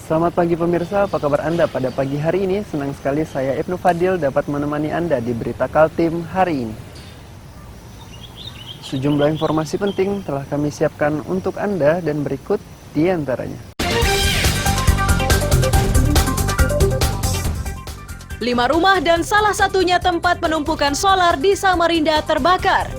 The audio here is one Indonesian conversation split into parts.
Selamat pagi pemirsa, apa kabar Anda pada pagi hari ini? Senang sekali saya Ibnu Fadil dapat menemani Anda di Berita Kaltim hari ini. Sejumlah informasi penting telah kami siapkan untuk Anda dan berikut di antaranya. 5 rumah dan salah satunya tempat penumpukan solar di Samarinda terbakar.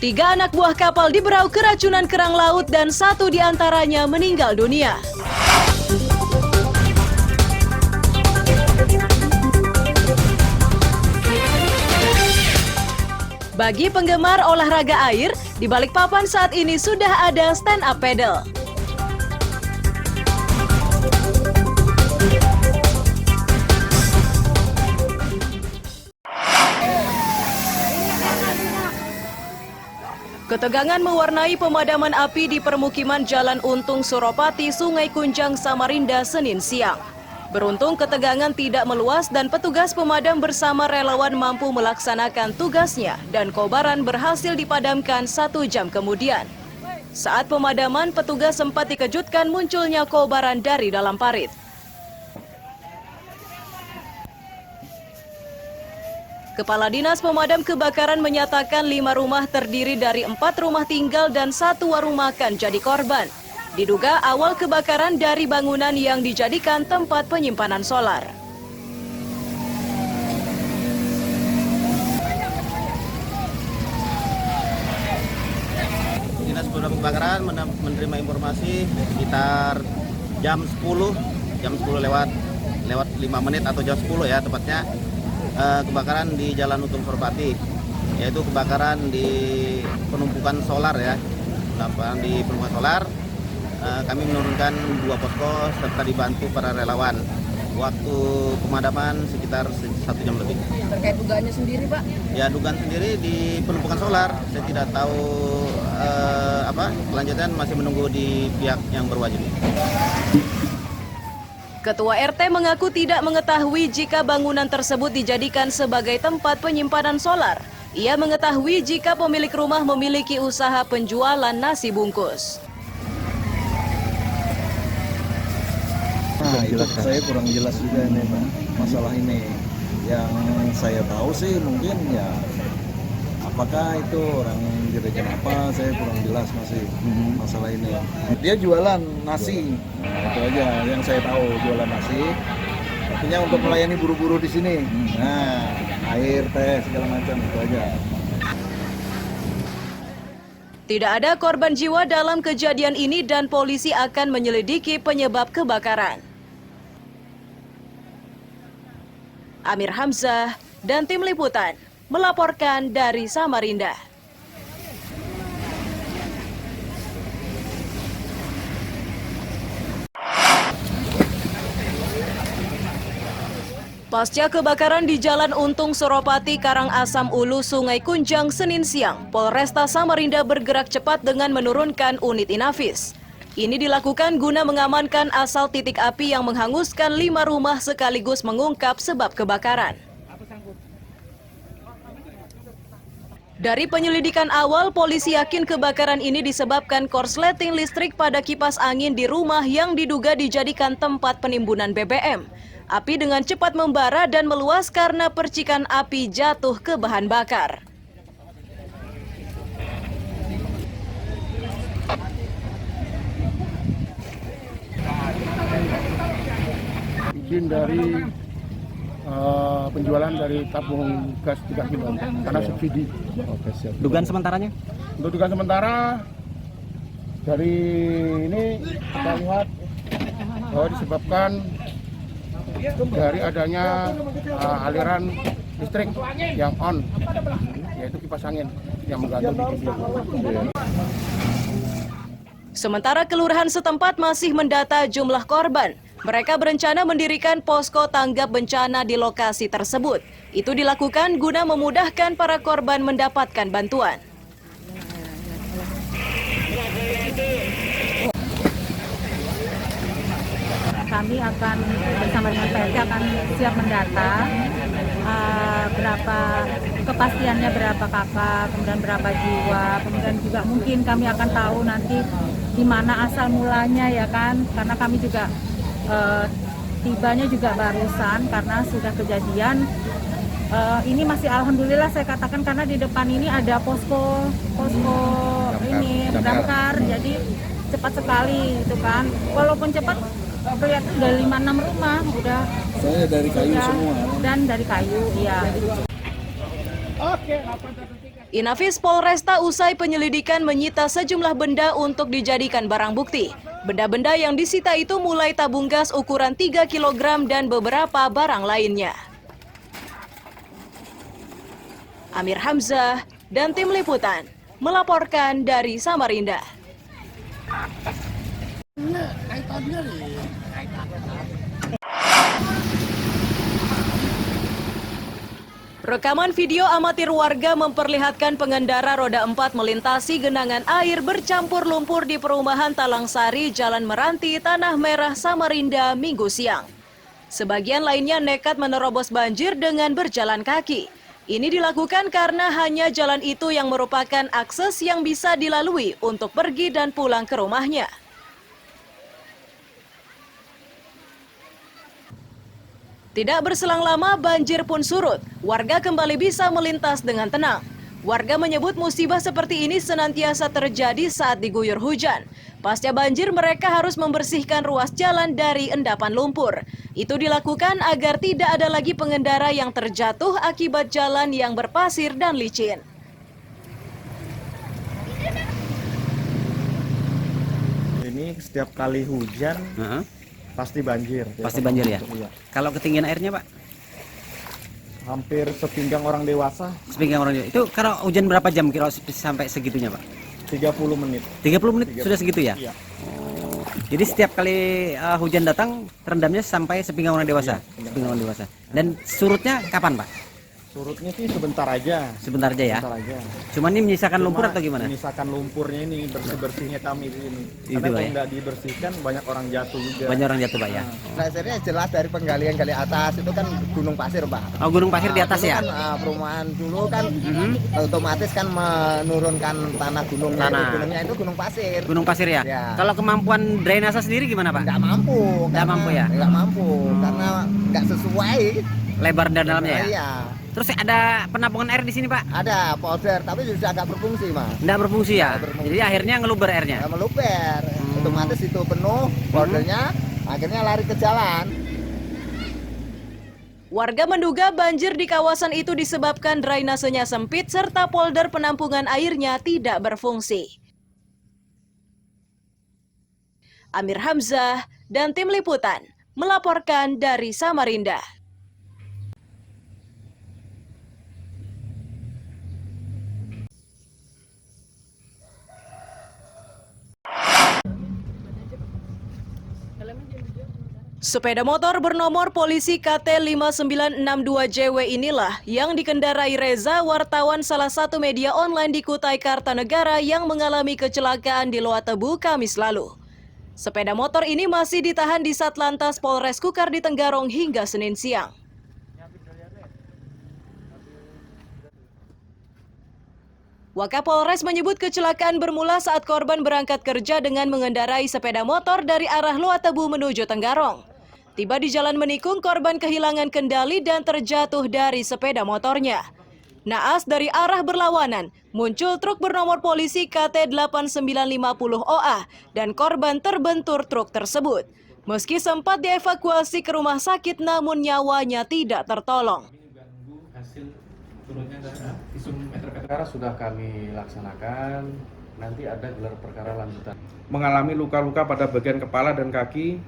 Tiga anak buah kapal di Berau keracunan kerang laut dan 1 diantaranya meninggal dunia. Bagi penggemar olahraga air, di Balikpapan saat ini sudah ada stand up paddle. Ketegangan mewarnai pemadaman api di permukiman Jalan Untung Suropati, Sungai Kunjang, Samarinda, Senin siang. Beruntung ketegangan tidak meluas dan petugas pemadam bersama relawan mampu melaksanakan tugasnya dan kobaran berhasil dipadamkan 1 jam kemudian. Saat pemadaman, petugas sempat dikejutkan munculnya kobaran dari dalam parit. Kepala Dinas Pemadam Kebakaran menyatakan 5 rumah terdiri dari 4 rumah tinggal dan 1 warung makan jadi korban. Diduga awal kebakaran dari bangunan yang dijadikan tempat penyimpanan solar. Dinas Pemadam Kebakaran menerima informasi sekitar jam 10 lewat 5 menit atau jam 10 ya tepatnya. Kebakaran di Jalan Untung Suropati, yaitu kebakaran di penumpukan solar ya. Di penumpukan solar, kami menurunkan 2 posko serta dibantu para relawan. Waktu pemadaman sekitar 1 jam lebih. Terkait dugaannya sendiri, Pak? Ya, dugaan sendiri di penumpukan solar. Saya tidak tahu kelanjutan, masih menunggu di pihak yang berwajib. Ketua RT mengaku tidak mengetahui jika bangunan tersebut dijadikan sebagai tempat penyimpanan solar. Ia mengetahui jika pemilik rumah memiliki usaha penjualan nasi bungkus. Nah, itu saya kurang jelas juga ini Pak, masalah ini. Yang saya tahu sih mungkin ya, apakah itu orang jadikan apa, saya kurang jelas masih masalah ini. Dia jualan nasi, nah, itu aja yang saya tahu, jualan nasi. Artinya untuk melayani buru-buru di sini. Nah, air, teh, segala macam itu aja. Tidak ada korban jiwa dalam kejadian ini dan polisi akan menyelidiki penyebab kebakaran. Amir Hamzah dan tim liputan melaporkan dari Samarinda. Pasca kebakaran di Jalan Untung Suropati, Karangasem Ulu, Sungai Kunjang, Senin siang, Polresta Samarinda bergerak cepat dengan menurunkan unit Inafis. Ini dilakukan guna mengamankan asal titik api yang menghanguskan 5 rumah sekaligus mengungkap sebab kebakaran. Dari penyelidikan awal, polisi yakin kebakaran ini disebabkan korsleting listrik pada kipas angin di rumah yang diduga dijadikan tempat penimbunan BBM. Api dengan cepat membara dan meluas karena percikan api jatuh ke bahan bakar. Izin dari penjualan dari tabung gas 3 kilo karena subsidi. Oke, siap. Dugaan sementaranya? Untuk dugaan sementara dari ini kita lihat bahwa disebabkan dari adanya aliran listrik yang on, yaitu kipas angin yang menggantung di dinding. Sementara kelurahan setempat masih mendata jumlah korban. Mereka berencana mendirikan posko tanggap bencana di lokasi tersebut. Itu dilakukan guna memudahkan para korban mendapatkan bantuan. Kami akan bersama dengan PLT akan siap mendata berapa kepastiannya, berapa kakak, kemudian berapa jiwa, kemudian juga mungkin kami akan tahu nanti di mana asal mulanya ya kan, karena kami juga tibanya juga barusan karena sudah kejadian. Ini masih alhamdulillah saya katakan karena di depan ini ada posko ini damkar, jadi cepat sekali itu kan. Walaupun cepat kelihatan udah 5-6 rumah udah. Saya dari kayu semua. Dan dari kayu, iya. Inafis Polresta usai penyelidikan menyita sejumlah benda untuk dijadikan barang bukti. Benda-benda yang disita itu mulai tabung gas ukuran 3 kg dan beberapa barang lainnya. Amir Hamzah dan tim liputan melaporkan dari Samarinda. Rekaman video amatir warga memperlihatkan pengendara roda 4 melintasi genangan air bercampur lumpur di perumahan Talangsari, Jalan Meranti, Tanah Merah, Samarinda, Minggu siang. Sebagian lainnya nekat menerobos banjir dengan berjalan kaki. Ini dilakukan karena hanya jalan itu yang merupakan akses yang bisa dilalui untuk pergi dan pulang ke rumahnya. Tidak berselang lama banjir pun surut, warga kembali bisa melintas dengan tenang. Warga menyebut musibah seperti ini senantiasa terjadi saat diguyur hujan. Pasca banjir mereka harus membersihkan ruas jalan dari endapan lumpur. Itu dilakukan agar tidak ada lagi pengendara yang terjatuh akibat jalan yang berpasir dan licin. Ini setiap kali hujan pasti banjir. Pasti banjir ya? Iya. Kalau ketinggian airnya, Pak? Hampir sepinggang orang dewasa, Sepinggang orang itu kalau hujan berapa jam kira sampai segitunya, Pak? 30 menit. 30 menit sudah segitu ya? Iya. Oh, jadi setiap kali hujan datang terendamnya sampai sepinggang orang dewasa. Iya, sepinggang orang dewasa. Dan surutnya kapan, Pak? Surutnya sih sebentar aja. Sebentar aja ya. Sebentar aja. Cuman ini menyisakan lumpur Cuma atau gimana? Menyisakan lumpurnya ini, bersih-bersihnya kami di sini. Itu, Karena Pak, kalau ya? nggak dibersihkan banyak orang jatuh juga. Banyak orang jatuh, Pak ya. Dasarnya jelas dari penggalian gali atas itu kan gunung pasir, Pak. Oh, gunung pasir di atas Dulu ya? Kan, perumahan dulu kan otomatis kan menurunkan tanah gunungnya. Tanah. Gunungnya itu gunung pasir. Gunung pasir ya? Ya. Kalau kemampuan drainase sendiri gimana, Pak? Nggak mampu. Nggak mampu ya? Nggak mampu karena nggak sesuai. Lebar dan dalamnya ya? Iya. Terus ada penampungan air di sini, Pak? Ada polder tapi sudah nggak berfungsi, Mas. Nggak berfungsi ya? Nggak berfungsi. Jadi akhirnya ngeluber airnya? Nggak meluber. Otomatis itu penuh poldernya, akhirnya lari ke jalan. Warga menduga banjir di kawasan itu disebabkan drainasenya sempit serta polder penampungan airnya tidak berfungsi. Amir Hamzah dan tim liputan melaporkan dari Samarinda. Sepeda motor bernomor polisi KT 5962JW inilah yang dikendarai Reza, wartawan salah satu media online di Kutai Kartanegara yang mengalami kecelakaan di Loatebu Kamis lalu. Sepeda motor ini masih ditahan di Satlantas Polres Kukar di Tenggarong hingga Senin siang. Wakapolres menyebut kecelakaan bermula saat korban berangkat kerja dengan mengendarai sepeda motor dari arah Loatebu menuju Tenggarong. Tiba di Jalan Menikung, korban kehilangan kendali dan terjatuh dari sepeda motornya. Naas dari arah berlawanan, muncul truk bernomor polisi KT 8950OA dan korban terbentur truk tersebut. Meski sempat dievakuasi ke rumah sakit, namun nyawanya tidak tertolong. Hasil turunnya visum meter perkara sudah kami laksanakan. Nanti ada gelar perkara lanjutan. Mengalami luka-luka pada bagian kepala dan kaki,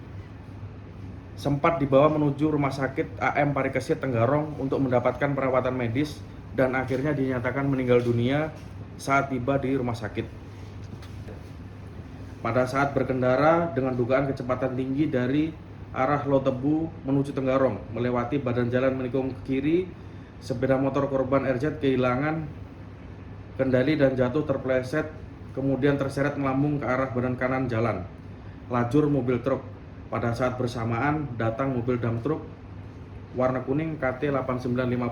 sempat dibawa menuju rumah sakit AM Parikesit Tenggarong untuk mendapatkan perawatan medis dan akhirnya dinyatakan meninggal dunia saat tiba di rumah sakit. Pada saat berkendara dengan dugaan kecepatan tinggi dari arah Loatebu menuju Tenggarong, melewati badan jalan Menikung ke kiri, sepeda motor korban RZ kehilangan kendali dan jatuh terpeleset, kemudian terseret melambung ke arah badan kanan jalan, lajur mobil truk. Pada saat bersamaan datang mobil dump truk warna kuning KT 8950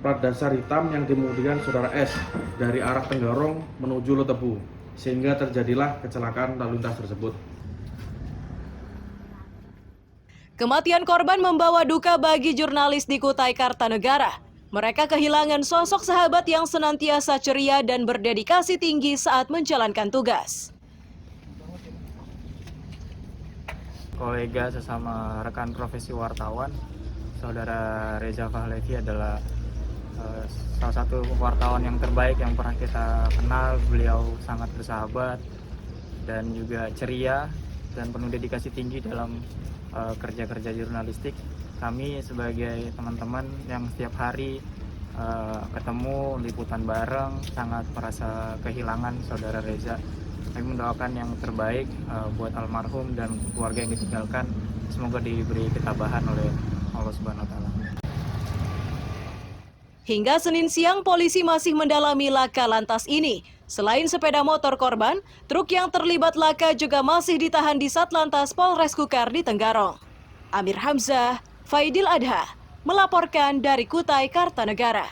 plat dasar hitam yang dikemudikan saudara S dari arah Tenggarong menuju Letebu, sehingga terjadilah kecelakaan lalu lintas tersebut. Kematian korban membawa duka bagi jurnalis di Kutai Kartanegara. Mereka kehilangan sosok sahabat yang senantiasa ceria dan berdedikasi tinggi saat menjalankan tugas. Kolega sesama rekan profesi wartawan, Saudara Reza Fahlevi adalah salah satu wartawan yang terbaik yang pernah kita kenal. Beliau sangat bersahabat dan juga ceria dan penuh dedikasi tinggi dalam kerja-kerja jurnalistik. Kami sebagai teman-teman yang setiap hari ketemu liputan bareng sangat merasa kehilangan Saudara Reza. Kami mendoakan yang terbaik buat almarhum dan keluarga yang ditinggalkan. Semoga diberi ketabahan oleh Allah Subhanahu wa Ta'ala. Hingga Senin siang, polisi masih mendalami laka lantas ini. Selain sepeda motor korban, truk yang terlibat laka juga masih ditahan di Satlantas Polres Kukar di Tenggarong. Amir Hamzah, Faidil Adha, melaporkan dari Kutai Kartanegara.